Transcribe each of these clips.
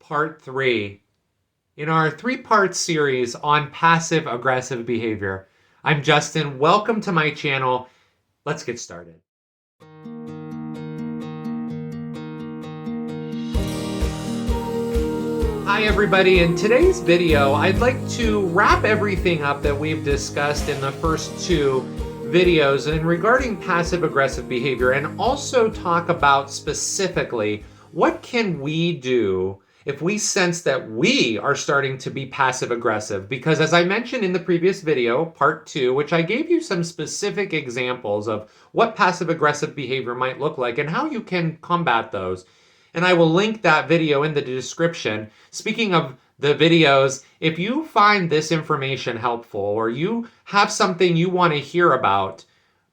part 3 in our 3-part series on passive-aggressive behavior. I'm Justin. Welcome to my channel. Let's get started. Hi everybody. In today's video, I'd like to wrap everything up that we've discussed in the first 2 videos and regarding passive-aggressive behavior, and also talk about specifically what can we do if we sense that we are starting to be passive-aggressive. Because as I mentioned in the previous video, part 2, which I gave you some specific examples of what passive-aggressive behavior might look like and how you can combat those. And I will link that video in the description. Speaking of the videos, if you find this information helpful or you have something you want to hear about,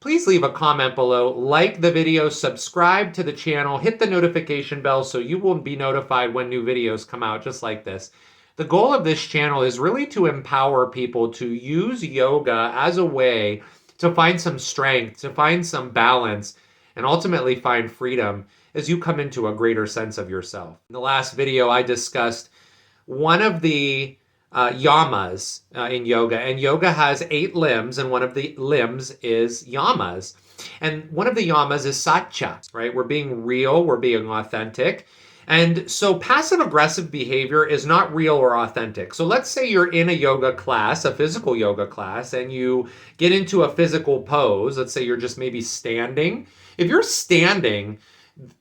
please leave a comment below, like the video, subscribe to the channel, hit the notification bell so you will be notified when new videos come out just like this. The goal of this channel is really to empower people to use yoga as a way to find some strength, to find some balance, and ultimately find freedom as you come into a greater sense of yourself. In the last video, I discussed one of the yamas in yoga, and yoga has 8 limbs, and one of the limbs is yamas. And one of the yamas is satya, right? We're being real, we're being authentic. And so passive-aggressive behavior is not real or authentic. So let's say you're in a yoga class, a physical yoga class, and you get into a physical pose. Let's say you're just maybe standing. If you're standing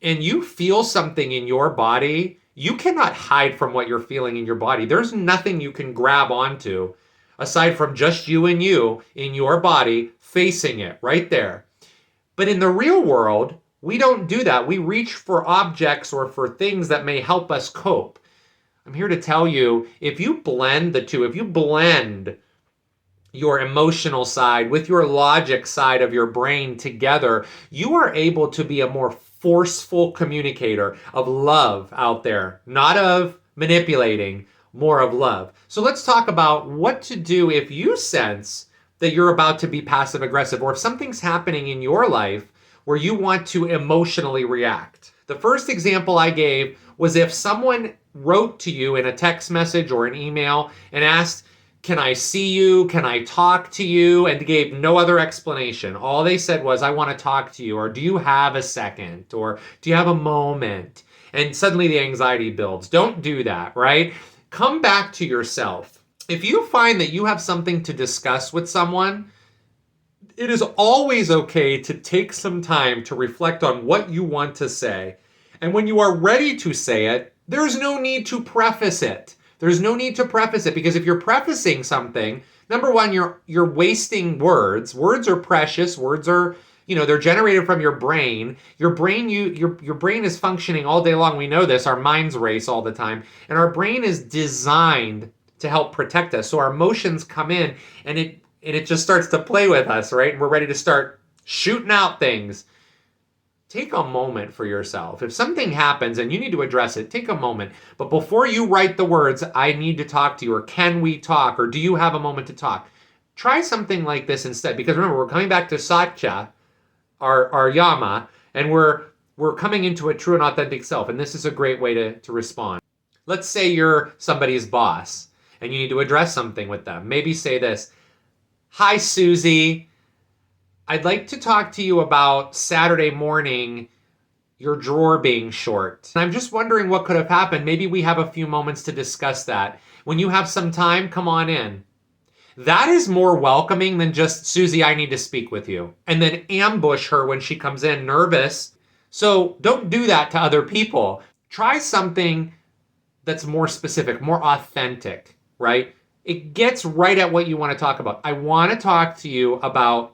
and you feel something in your body, you cannot hide from what you're feeling in your body. There's nothing you can grab onto aside from just you and you in your body facing it right there. But in the real world, we don't do that. We reach for objects or for things that may help us cope. I'm here to tell you, if you blend the two, if you blend your emotional side with your logic side of your brain together, you are able to be a more forceful communicator of love out there, not of manipulating, more of love. So let's talk about what to do if you sense that you're about to be passive aggressive, or if something's happening in your life where you want to emotionally react. The first example I gave was if someone wrote to you in a text message or an email and asked, "Can I see you? Can I talk to you?" and gave no other explanation. All they said was, "I want to talk to you," or "Do you have a second?" or "Do you have a moment?" And suddenly the anxiety builds. Don't do that, right? Come back to yourself. If you find that you have something to discuss with someone, it is always okay to take some time to reflect on what you want to say. And when you are ready to say it, there's no need to preface it. There's no need to preface it, because if you're prefacing something, number one, you're wasting words. Words are precious. Words are, they're generated from your brain. Your brain is functioning all day long. We know this. Our minds race all the time. And our brain is designed to help protect us. So our emotions come in and it just starts to play with us, right? And we're ready to start shooting out things. Take a moment for yourself. If something happens and you need to address it, take a moment. But before you write the words, "I need to talk to you," or "Can we talk?" or "Do you have a moment to talk?" Try something like this instead. Because remember, we're coming back to satya, our yama, and we're coming into a true and authentic self. And this is a great way to respond. Let's say you're somebody's boss and you need to address something with them. Maybe say this: "Hi, Susie. I'd like to talk to you about Saturday morning, your drawer being short. I'm just wondering what could have happened. Maybe we have a few moments to discuss that. When you have some time, come on in." That is more welcoming than just, "Susie, I need to speak with you," and then ambush her when she comes in nervous. So don't do that to other people. Try something that's more specific, more authentic, right? It gets right at what you want to talk about. "I want to talk to you about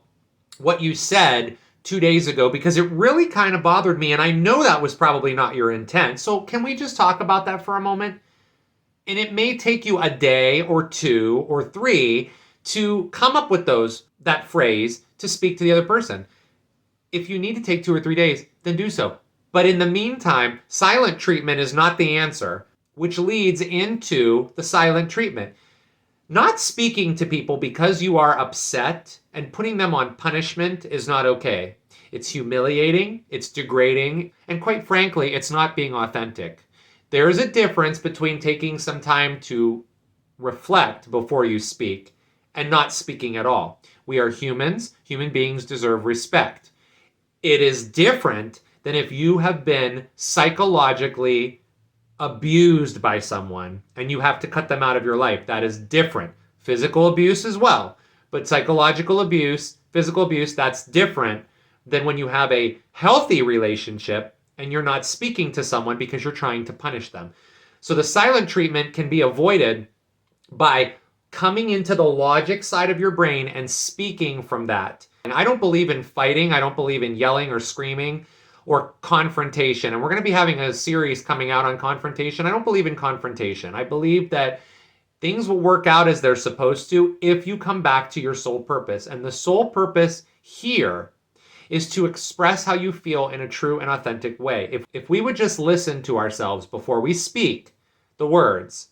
what you said 2 days ago because it really kind of bothered me, and I know that was probably not your intent. So can we just talk about that for a moment?" And it may take you a day or 2 or 3 to come up with that phrase to speak to the other person. If you need to take 2 or 3 days, then do so. But in the meantime, silent treatment is not the answer, which leads into the silent treatment. Not speaking to people because you are upset and putting them on punishment is not okay. It's humiliating, it's degrading, and quite frankly, it's not being authentic. There is a difference between taking some time to reflect before you speak and not speaking at all. We are humans. Human beings deserve respect. It is different than if you have been psychologically abused by someone and you have to cut them out of your life. That is different. Physical abuse as well, but psychological abuse, physical abuse, that's different than when you have a healthy relationship and you're not speaking to someone because you're trying to punish them. So the silent treatment can be avoided by coming into the logic side of your brain and speaking from that. And I don't believe in fighting. I don't believe in yelling or screaming or confrontation. And we're going to be having a series coming out on confrontation. I don't believe in confrontation. I believe that things will work out as they're supposed to if you come back to your sole purpose. And the sole purpose here is to express how you feel in a true and authentic way. If we would just listen to ourselves before we speak the words,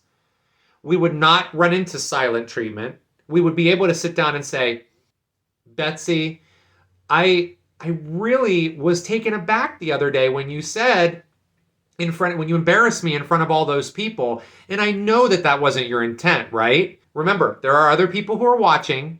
we would not run into silent treatment. We would be able to sit down and say, Betsy, I really was taken aback the other day when you said when you embarrassed me in front of all those people. And I know that that wasn't your intent, right? Remember, there are other people who are watching.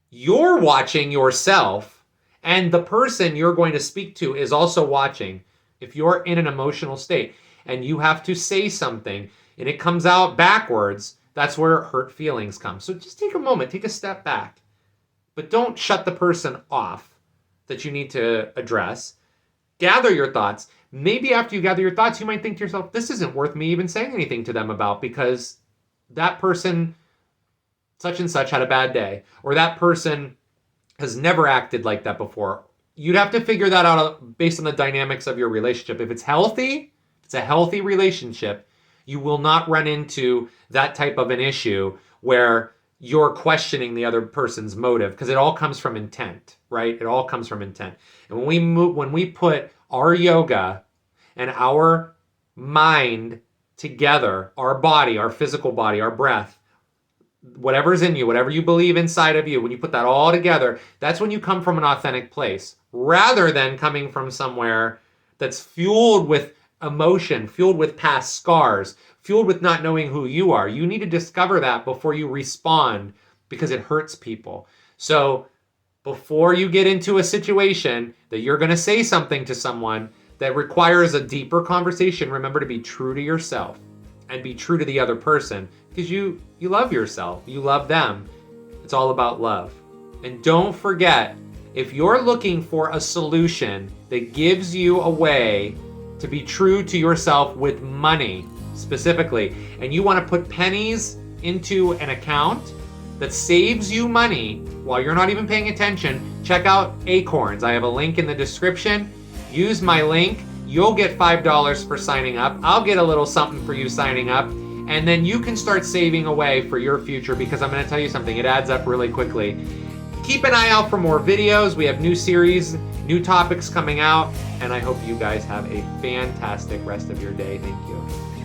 You're watching yourself, and the person you're going to speak to is also watching. If you're in an emotional state and you have to say something and it comes out backwards, that's where hurt feelings come. So just take a moment, take a step back, but don't shut the person off that you need to address. Gather your thoughts. Maybe after you gather your thoughts, you might think to yourself, this isn't worth me even saying anything to them about because that person such and such had a bad day, or that person has never acted like that before. You'd have to figure that out based on the dynamics of your relationship. If it's healthy, if it's a healthy relationship, you will not run into that type of an issue where you're questioning the other person's motive, because it all comes from intent, right? It all comes from intent. And when we put our yoga and our mind together, our body, our physical body, our breath, whatever's in you, whatever you believe inside of you, when you put that all together, that's when you come from an authentic place, rather than coming from somewhere that's fueled with emotion, fueled with past scars, fueled with not knowing who you are. You need to discover that before you respond, because it hurts people. So before you get into a situation that you're going to say something to someone that requires a deeper conversation, remember to be true to yourself and be true to the other person, because you love yourself, you love them. It's all about love. And don't forget, if you're looking for a solution that gives you a way to be true to yourself with money specifically, and you want to put pennies into an account that saves you money while you're not even paying attention, check out Acorns. I have a link in the description. Use my link. You'll get $5 for signing up. I'll get a little something for you signing up. And then you can start saving away for your future, because I'm going to tell you something, it adds up really quickly. Keep an eye out for more videos. We have new series, new topics coming out, and I hope you guys have a fantastic rest of your day. Thank you.